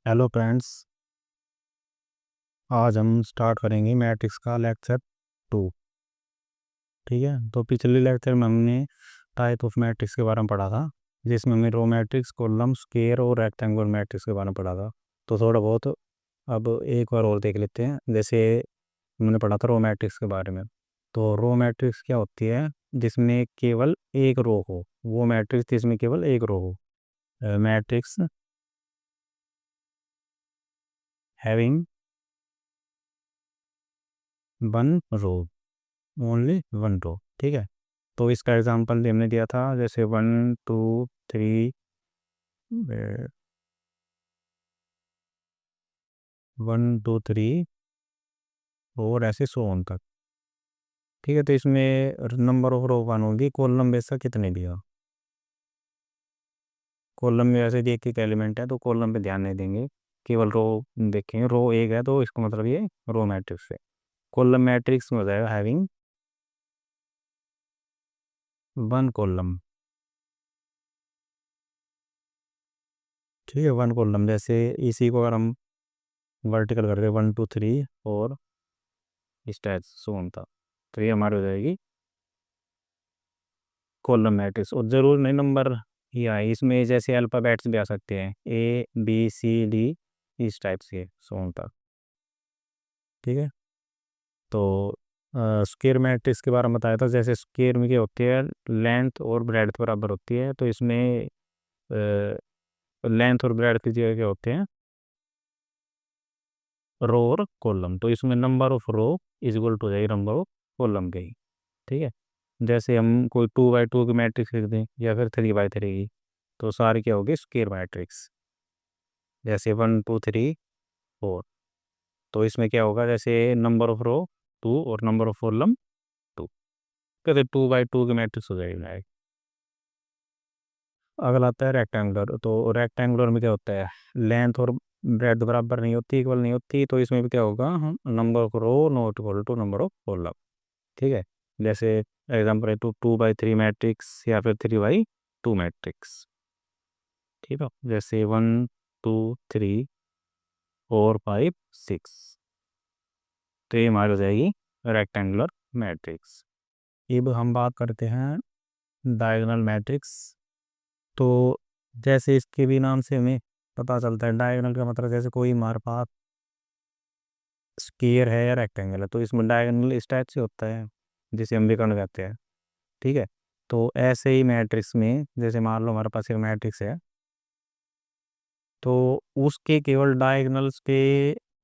Hello friends. आज हम start करेंगे मैट्रिक्स का लेक्चर 2। ठीक है, तो पिछले लेक्चर में हमने टाइप ऑफ मैट्रिक्स के बारे में पढ़ा था, जिसमें हमने रो मैट्रिक्स, कॉलम, स्क्वायर और रेक्टेंगुलर मैट्रिक्स के बारे में पढ़ा था। तो थोड़ा बहुत अब एक बार और देख लेते हैं। जैसे हमने पढ़ा था रो मैट्रिक्स के बारे में। तो रो मैट्रिक्स क्या होती है? जिसमें केवल एक रो हो, वो मैट्रिक्स जिसमें केवल एक रो हो। Matrix having one row, only one row. ठीक है, तो इसका एग्जांपल हमने दिया था, जैसे 1 2 3, 1 2 3 और ऐसे सो ऑन तक। ठीक है, तो इसमें नंबर ऑफ रो वन होगी। कॉलम बेस का कितने दिया? कॉलम में वैसे एक एक एलिमेंट है, तो कॉलम पे ध्यान नहीं देंगे, केवल रो देखेंगे। रो एक है तो इसका मतलब ये रो मैट्रिक्स है। कॉलम मैट्रिक्स में हो जाएगा हैविंग वन कॉलम। ठीक है, वन कॉलम। जैसे इसी को अगर हम वर्टिकल कर रहे हैं 1 2 3 और इस टाइप सो ऑन था, तो ये हमारी हो जाएगी कॉलम मैट्रिक्स। और ज़रूर नहीं नंबर ही आए इसमें, जैसे अल्फ़ाबेट्स भी आ सकते हैं, A B C D, इस टाइप से सो तक। ठीक है, तो स्क्वायर मैट्रिक्स के बारे में बताया था। जैसे स्क्वायर में क्या होती है, लेंथ और ब्रेड्थ बराबर होती है, तो इसमें लेंथ और ब्रेड्थ की जगह क्या होते हैं, रो और कॉलम। तो इसमें number of row is equal to जाएगी नंबर ऑफ कॉलम के ही। ठीक है, जैसे हम कोई 2 बाई 2 की मैट्रिक्स लिख दें या फिर 3 बाई 3 की, तो सारी क्या होगी, स्क्वायर मैट्रिक्स। जैसे 1 2 3 4, तो इसमें क्या होगा, जैसे नंबर ऑफ रो 2 और नंबर ऑफ कॉलम 2, कहते 2 बाई 2 की मैट्रिक्स हो जाएगी डायरेक्ट। अगला आता है रेक्टेंगुलर। तो रेक्टेंगुलर में क्या होता है, लेंथ और ब्रेड्थ बराबर नहीं होती, इक्वल नहीं होती, तो इसमें भी क्या होगा, हम number of row not equal to number of column. ठीक है, जैसे एग्जाम्पल है 2 2 बाई 3 मैट्रिक्स या फिर 3 बाई 2 मैट्रिक्स। ठीक है, जैसे 1 2 3 4 5 6, तो ये हमारी हो जाएगी रेक्टेंगुलर मैट्रिक्स। अब हम बात करते हैं डायगोनल मैट्रिक्स। तो जैसे इसके भी नाम से हमें पता चलता है, डायगोनल का मतलब जैसे कोई हमारे पास स्क्वायर है या रेक्टेंगल है, तो इसमें डायगोनल इस टाइप से होता है, जिसे हम विकर्ण कहते हैं। ठीक है, तो ऐसे ही मैट्रिक्स में, जैसे मान लो हमारे पास एक मैट्रिक्स है, तो उसके केवल डायगोनल्स पे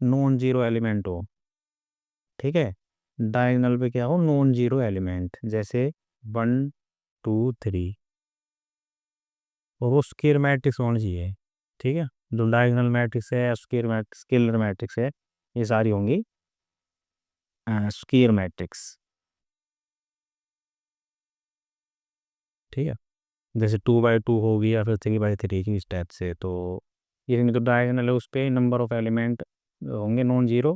नॉन जीरो एलिमेंट हो। ठीक है, डायगोनल पे क्या हो, नॉन जीरो एलिमेंट, जैसे 1 2 3, और वो स्क्वायर मैट्रिक्स होना चाहिए। ठीक है, जो डायगोनल मैट्रिक्स है, स्क्वायर मैट्रिक्स, स्केलर मैट्रिक्स है, ये सारी होंगी स्क्वायर मैट्रिक्स। ठीक है, जैसे 2 बाई 2 होगी या फिर 3 बाई 3 की, इस टाइप से। तो ये जो डायगोनल है उस पर नंबर ऑफ एलिमेंट होंगे नॉन जीरो,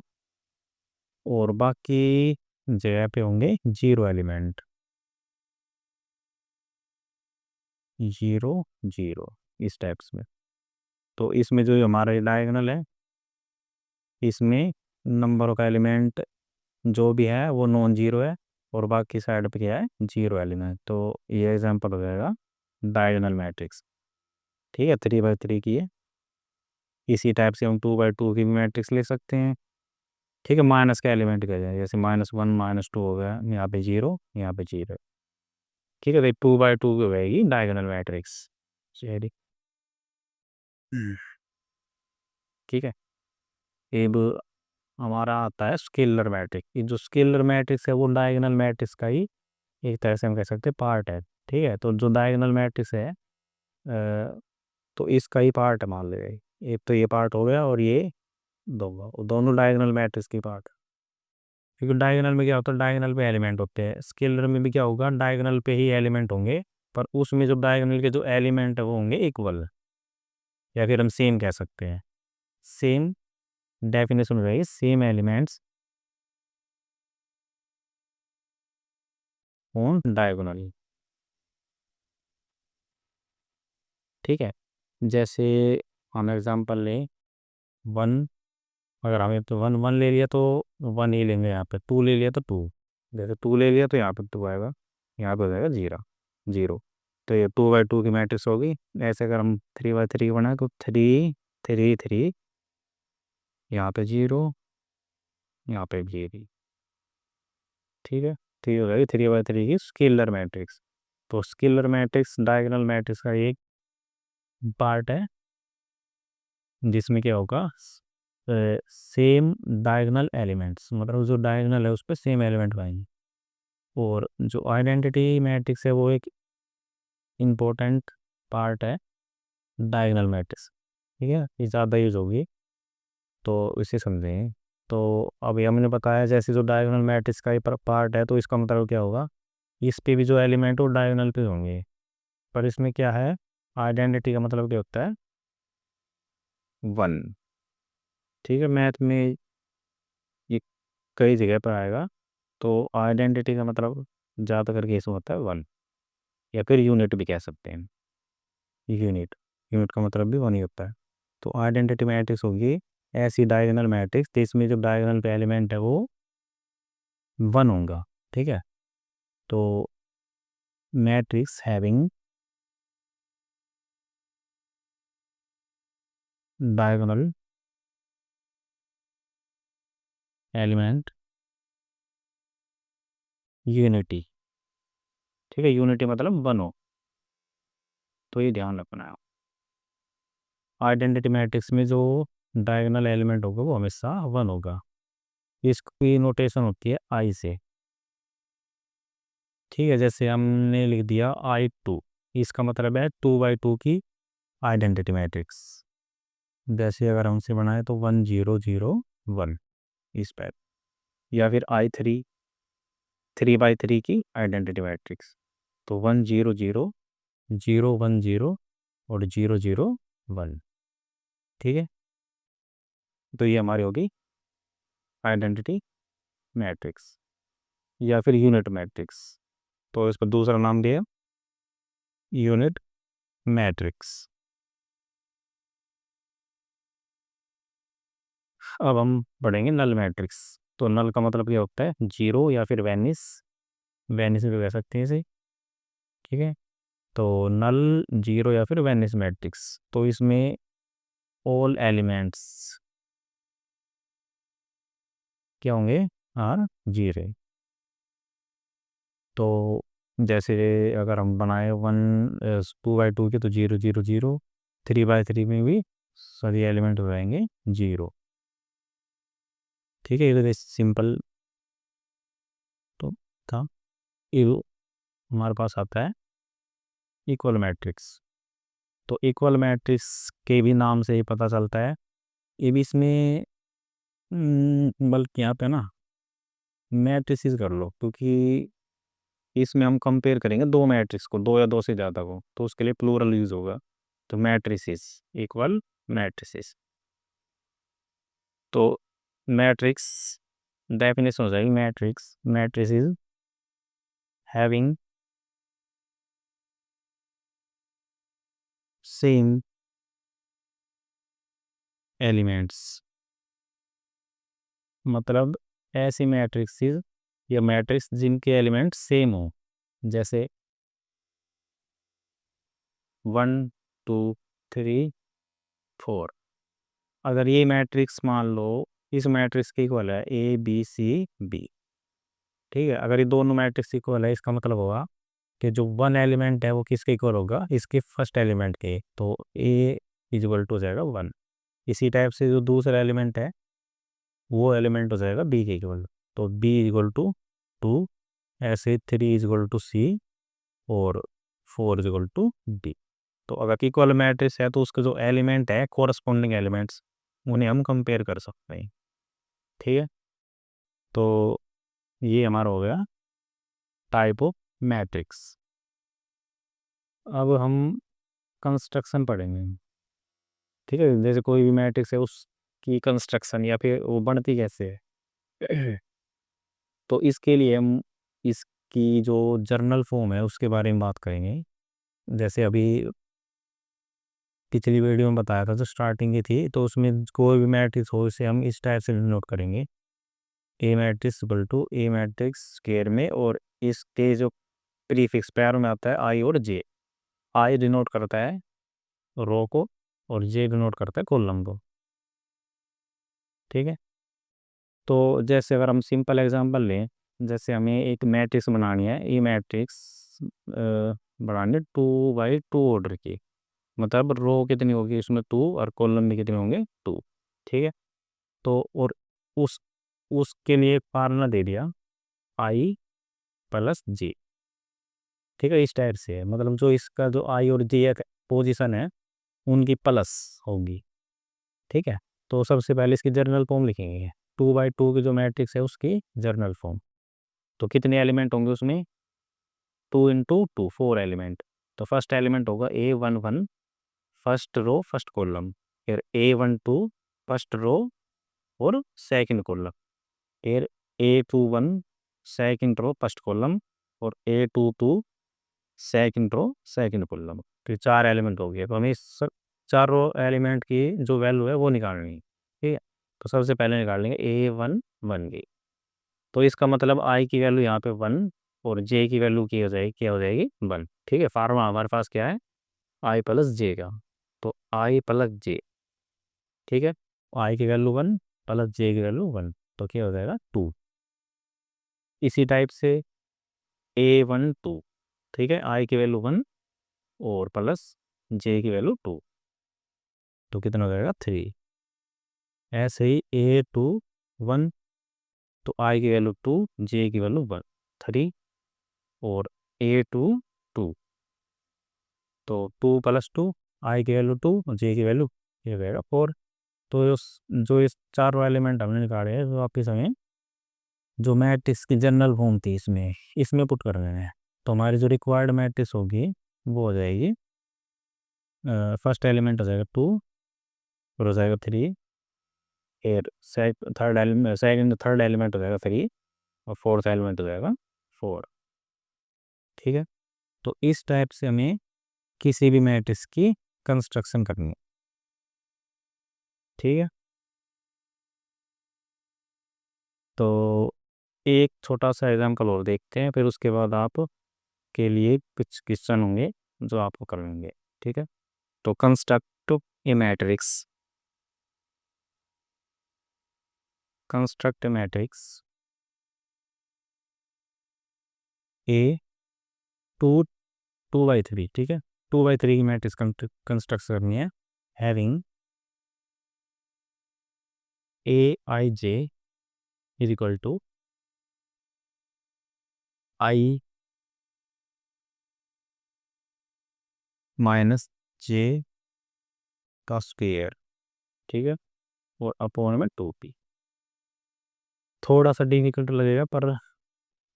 और बाकी जगह पे होंगे जीरो एलिमेंट, जीरो जीरो, इस टाइप्स में। तो इसमें जो हमारा डायगोनल है, इसमें नंबर ऑफ एलिमेंट जो भी है वो नॉन जीरो है, और बाकी साइड पे क्या है, जीरो एलिमेंट। तो ये एग्जांपल हो जाएगा डायगोनल मैट्रिक्स। ठीक है, 3 बाई 3 की है। इसी टाइप से हम 2 बाई 2 की भी मैट्रिक्स ले सकते हैं। ठीक है, माइनस का एलिमेंट क्या जाए, जैसे -1 -2 हो गया, यहाँ पे जीरो, यहाँ पे जीरो। ठीक है, तो 2 बाई 2 की हो जाएगी डायगोनल मैट्रिक्स। चलिए, ठीक है। अब हमारा आता है स्केलर मैट्रिक्स। ये जो स्केलर मैट्रिक्स है वो डायगोनल मैट्रिक्स का ही एक तरह से हम कह सकते हैं पार्ट है। ठीक है, तो जो डायगोनल मैट्रिक्स है, तो इसका ही पार्ट है मान लीजिए। एक तो ये पार्ट हो गया, और ये दोनों डायगोनल मैट्रिक्स की पार्ट। क्योंकि डायगोनल में क्या होता है, डायगोनल पे एलिमेंट होते हैं। स्केलर में भी क्या होगा, डायगोनल पे ही एलिमेंट होंगे, पर उसमें जो डायगोनल के जो एलिमेंट है वो होंगे इक्वल, या फिर हम सेम कह सकते हैं। सेम डेफिनेशन हो जाएगी, सेम एलिमेंट्स ऑन डायगोनल। ठीक है, जैसे हम एग्जांपल लें वन, अगर हमें तो वन वन ले लिया तो वन ही लेंगे, यहाँ पे टू ले लिया तो टू, जैसे टू ले लिया तो यहाँ पे टू आएगा, यहाँ पे हो जाएगा जीरो जीरो। तो ये 2 बाई 2 की मैट्रिक्स होगी। ऐसे अगर हम 3 बाई 3 बनाए तो थ्री थ्री थ्री, यहाँ पे जीरो, यहाँ पे भी जीरो। ठीक है, तो ये हो जाएगी 3 बाई 3 की स्केलर मैट्रिक्स। तो स्केलर मैट्रिक्स डायगोनल मैट्रिक्स का एक पार्ट है, जिसमें क्या होगा, सेम डायगोनल एलिमेंट्स, मतलब जो डायगोनल है उस पर सेम एलिमेंट पाएंगे। और जो आइडेंटिटी मैट्रिक्स है वो एक इम्पोर्टेंट पार्ट है डायगोनल मैट्रिक्स। ठीक है, ये ज़्यादा यूज होगी तो इसे समझें। तो अभी हमने बताया जैसे जो डायगोनल मैट्रिक्स का ही पार्ट है, तो इसका मतलब क्या होगा, इस पे भी जो एलिमेंट वो डायगोनल पे होंगे। पर इसमें क्या है, आइडेंटिटी का मतलब क्या होता है, वन। ठीक है, मैथ में ये कई जगह पर आएगा। तो आइडेंटिटी का मतलब ज़्यादा करके इसमें होता है वन, या फिर यूनिट भी कह सकते हैं। यूनिट, यूनिट का मतलब भी वन ही होता है। तो आइडेंटिटी मैट्रिक्स होगी ऐसी डायगोनल मैट्रिक्स जिसमें जो डायगोनल पे एलिमेंट है वो वन होगा। ठीक है, तो matrix having diagonal element unity. ठीक है, यूनिटी मतलब वन हो, तो ये ध्यान रखना है। आइडेंटिटी मैट्रिक्स में जो डायगोनल एलिमेंट होगा वो हमेशा वन होगा। इसकी नोटेशन होती है आई से। ठीक है, जैसे हमने लिख दिया I2, इसका मतलब है 2 बाई 2 की आइडेंटिटी मैट्रिक्स। जैसे अगर हमसे बनाए तो 1 0 0 1 इस पर, या फिर I3 3 बाई 3 की आइडेंटिटी मैट्रिक्स। तो 1 0 0 0 1 0 और 0 0 1। ठीक है, तो ये हमारी होगी आइडेंटिटी मैट्रिक्स या फिर यूनिट मैट्रिक्स। तो इसका दूसरा नाम दिया यूनिट मैट्रिक्स। अब हम पढ़ेंगे नल मैट्रिक्स। तो नल का मतलब क्या होता है, जीरो या फिर वैनिस, वैनिस भी कह सकते हैं इसे। ठीक है, तो नल जीरो या फिर वैनिस मैट्रिक्स, तो इसमें ऑल एलिमेंट्स क्या होंगे, आर जीरो। तो जैसे अगर हम बनाए 2 बाई 2 के तो 0 0 0, 3 बाई 3 में भी सभी एलिमेंट हो जाएंगे जीरो। ठीक है, ये तो सिंपल तो था। ये हमारे पास आता है इक्वल मैट्रिक्स। तो इक्वल मैट्रिक्स के भी नाम से ही पता चलता है, ये भी इसमें बल्कि यहाँ पे ना मैट्रिसेस कर लो, क्योंकि इसमें हम कंपेयर करेंगे दो मैट्रिक्स को, दो या दो से ज़्यादा को, तो उसके लिए प्लूरल यूज होगा। तो मैट्रिसेस, इक्वल मैट्रिसेस। तो मैट्रिक्स डेफिनेशन हो जाएगी, matrix matrices having same elements, मतलब ऐसी मैट्रिक्सेस या मैट्रिक्स जिनके एलिमेंट सेम हो, जैसे 1 2 3 4। अगर ये मैट्रिक्स मान लो इस मैट्रिक्स के इक्वल है ABCB। ठीक है, अगर ये दोनों मैट्रिक्स इक्वल है, इसका मतलब होगा कि जो वन एलिमेंट है वो किसके इक्वल होगा, इसके फर्स्ट एलिमेंट के, तो A इक्वल टू हो जाएगा वन। इसी टाइप से जो दूसरा एलिमेंट है वो एलिमेंट हो जाएगा B के इक्वल, तो B इक्वल टू 2, ऐसे 3 इक्वल टू C और 4 इक्वल टू D। तो अगर इक्वल मैट्रिक्स है तो उसके जो एलिमेंट है कोरस्पॉन्डिंग एलिमेंट्स, उन्हें हम कंपेयर कर सकते हैं। ठीक है, तो ये हमारा हो गया टाइप ऑफ मैट्रिक्स। अब हम कंस्ट्रक्शन पढ़ेंगे। ठीक है, जैसे कोई भी मैट्रिक्स है उसकी कंस्ट्रक्शन या फिर वो बनती कैसे है तो इसके लिए हम इसकी जो जर्नल फॉर्म है उसके बारे में बात करेंगे। जैसे अभी पिछली वीडियो में बताया था जो स्टार्टिंग की थी, तो उसमें कोई भी मैट्रिक्स हो इसे हम इस टाइप से डिनोट करेंगे, A matrix equal to A matrix square में, और इसके जो प्रीफिक्स पैर में आता है आई और जे। आई डिनोट करता है रो को और जे डिनोट करता है कॉलम को। ठीक है, तो जैसे अगर हम सिंपल एग्जांपल लें, जैसे हमें एक मैट्रिक्स बनानी है, ये मैट्रिक्स बनानी है 2 बाई 2 ऑर्डर की, मतलब रो कितनी होगी इसमें 2 और कॉलम भी कितने होंगे 2। ठीक है, तो और उस उसके लिए एक फार्मूला दे दिया आई प्लस जे। ठीक है, इस टाइप से है, मतलब जो इसका जो आई और जे पोजीशन है उनकी प्लस होगी। ठीक है, तो सबसे पहले इसकी जर्नल फॉर्म लिखेंगे, 2 बाई 2 की जो मैट्रिक्स है उसकी जर्नल फॉर्म। तो कितने एलिमेंट होंगे उसमें, 2 × 2 4 एलिमेंट। तो फर्स्ट एलिमेंट होगा A11 first row first column, फिर A12 फर्स्ट रो और सेकंड कॉलम, फिर A21 second row first column और A22 second row second column. तो 4 एलिमेंट हो गए, तो हमें इस चारों एलिमेंट की जो वैल्यू है वो निकालनी है। ठीक है, तो सबसे पहले निकाल लेंगे A11 की, तो इसका मतलब आई की वैल्यू यहाँ पे 1 और जे की वैल्यू क्या हो जाएगी 1। ठीक है, फार्मूला हमारे पास क्या है, आई प्लस जे का, तो आई प्लस जे। ठीक है, आई की वैल्यू 1 प्लस जे की वैल्यू 1, तो क्या हो जाएगा 2। इसी टाइप से A12, ठीक है, आई की वैल्यू 1 और प्लस जे की वैल्यू 2, तो कितना हो जाएगा 3। ऐसे ही A21, तो आई की वैल्यू 2 जे की वैल्यू 1 3, और A22, तो 2 + 2 आई की वैल्यू 2 और जे की वैल्यू ये हो जाएगा 4। तो जो इस चारों एलिमेंट हमने निकाले हैं, तो वापिस हमें जो मैट्रिक्स की जनरल फॉर्म थी इसमें इसमें पुट कर देना है। तो हमारी जो रिक्वायर्ड मैट्रिक्स होगी वो हो जाएगी, फर्स्ट एलिमेंट हो जाएगा 2, फिर हो जाएगा 3, फिर थर्ड एलिमेंट हो जाएगा 3, और फोर्थ एलिमेंट हो जाएगा 4। ठीक है, तो इस टाइप से हमें किसी भी मैट्रिक्स की कंस्ट्रक्शन करनी है। ठीक है, तो एक छोटा सा एग्जाम्पल और देखते हैं, फिर उसके बाद आप के लिए कुछ क्वेश्चन होंगे जो आपको कर लेंगे। ठीक है, तो construct A matrix, construct A matrix A 2 2 by 3। ठीक है, 2 बाई 3 की मैट्रिक्स कंस्ट्रक्ट करनी है, having A I J is equal to I minus J का स्क्वायर। ठीक है, और अपॉन में 2p। थोड़ा सा डिफिकल्ट लगेगा पर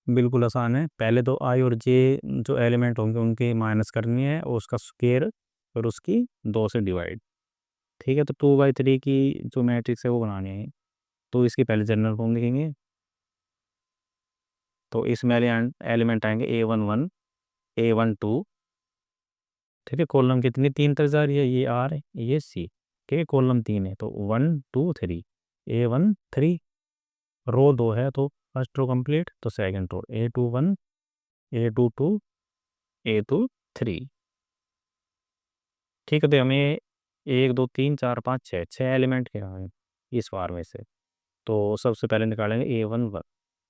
बिल्कुल आसान है। पहले तो आई और जे जो एलिमेंट होंगे उनकी माइनस करनी है और उसका स्क्वायर और उसकी 2 से डिवाइड। ठीक है, तो 2 बाई 3 की जो मैट्रिक्स है वो बनानी है, तो इसकी पहले जनरल फॉर्म लिखेंगे। तो इसमें एलिमेंट आएंगे A11 A12। ठीक है, कॉलम कितनी 3 तक जा रही है, ये आर है ये सी। ठीक है, कॉलम 3 है तो 1 2 3, A13, रो 2 है तो फर्स्ट रो कंप्लीट, तो second row A21 A22 A23। ठीक है, तो हमें 1 2 3 4 5 6 एलिमेंट के हैं इस बार में से, तो सबसे पहले निकालेंगे A11।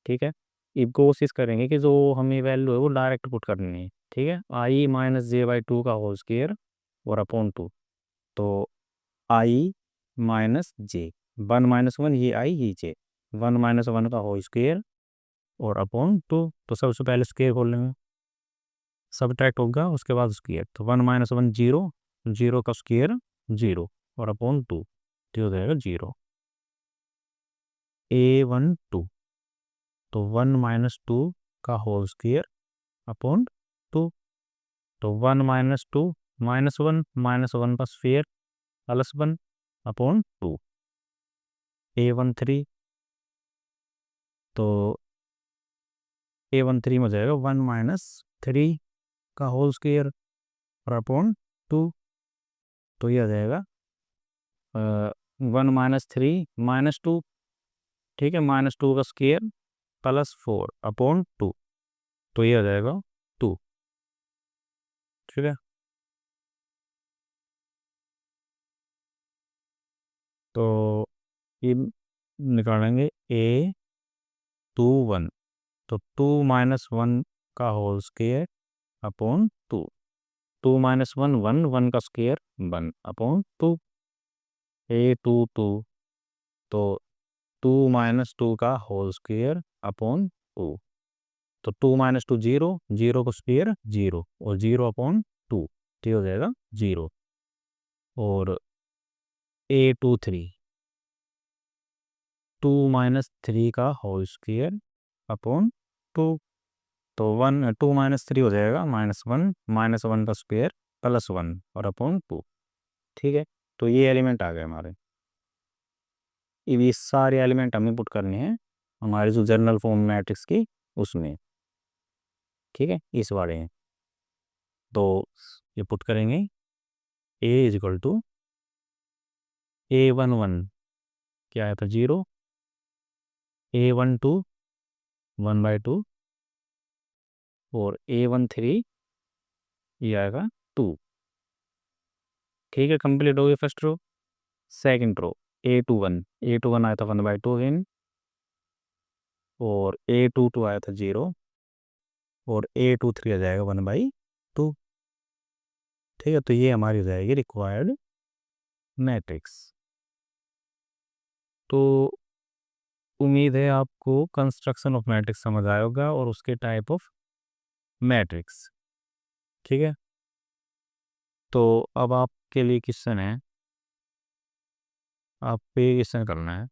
ठीक है, अब कोशिश करेंगे कि जो हमें वैल्यू है वो डायरेक्ट पुट करनी है। ठीक है, आई माइनस जे बाई 2 का होल स्क्वायर और अपॉन 2, तो आई माइनस जे 1 - 1 ये आई ये जे, 1 - 1 का होल स्क्वायर और अपॉन 2, तो सबसे पहले स्क्वायर खोल लेंगे, सब्ट्रैक्ट होगा उसके बाद स्क्वायर, तो 1 - 1 जीरो, जीरो का स्क्वायर जीरो और अपॉन 2, तो हो जाएगा 0। A12, तो 1 - 2 का होल स्क्वायर अपॉन 2, तो 1 - 2 -1 -1 का स्क्वायर +1 अपॉन 2। A13, तो A13 में हो जाएगा 1 - 3 का होल स्क्वायर और अपॉन 2, तो ये आ जाएगा 1 - 3 - 2, ठीक है, -2 का स्क्वायर +4/2, तो ये आ जाएगा 2। ठीक है, तो ये निकालेंगे A21, तो 2 - 1 का होल स्क्वायर अपॉन 2। 2 - 1 1, 1 का स्क्वायर 1/2। A22, तो 2 - 2 का होल स्क्वायर अपॉन 2, तो 2 - 2 0, 0 का स्क्वायर 0, और 0/2, तो ये हो जाएगा 0। और A23, 2 - 3 का होल स्क्वायर अपॉन 2, तो 2 - 3 हो जाएगा -1, -1 का स्क्वायर +1 और अपॉन 2। ठीक है, तो ये एलिमेंट आ गए हमारे। ये सारे एलिमेंट हमें पुट करने हैं हमारे जो जनरल फॉर्म मैट्रिक्स की उसमें। ठीक है, इस वाले हैं, तो ये पुट करेंगे। A = A11 क्या आया था 0, A12 1/2, और A13 ये आएगा 2। ठीक है, कंप्लीट हो गई first row. Second row A21 आया था 1/2 अगेन, और A22 आया था 0, और A23 आ जाएगा 1/2। ठीक है, तो ये हमारी हो जाएगी रिक्वायर्ड मैट्रिक्स। तो उम्मीद है आपको कंस्ट्रक्शन ऑफ मैट्रिक्स समझ आया होगा और उसके टाइप ऑफ मैट्रिक्स। ठीक है, तो अब आपके लिए क्वेश्चन है, आपको ये क्वेश्चन करना है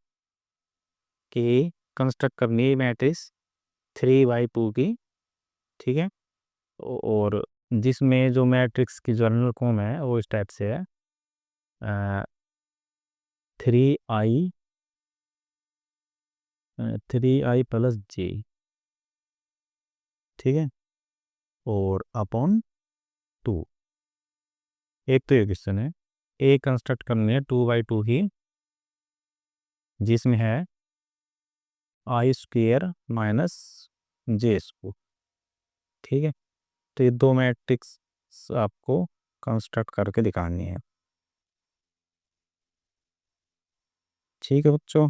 कि कंस्ट्रक्ट करनी है मैट्रिक्स 3/2 की। ठीक है, और जिसमें जो मैट्रिक्स की जर्नल फॉर्म है वो इस टाइप से है, 3i 3i + j। ठीक है, और अपॉन 2। एक तो ये क्वेश्चन है, ए कंस्ट्रक्ट करनी है 2/2 ही, जिसमें है i² - j²। ठीक है, तो ये दो मैट्रिक्स आपको कंस्ट्रक्ट करके दिखानी है। ठीक है बच्चों।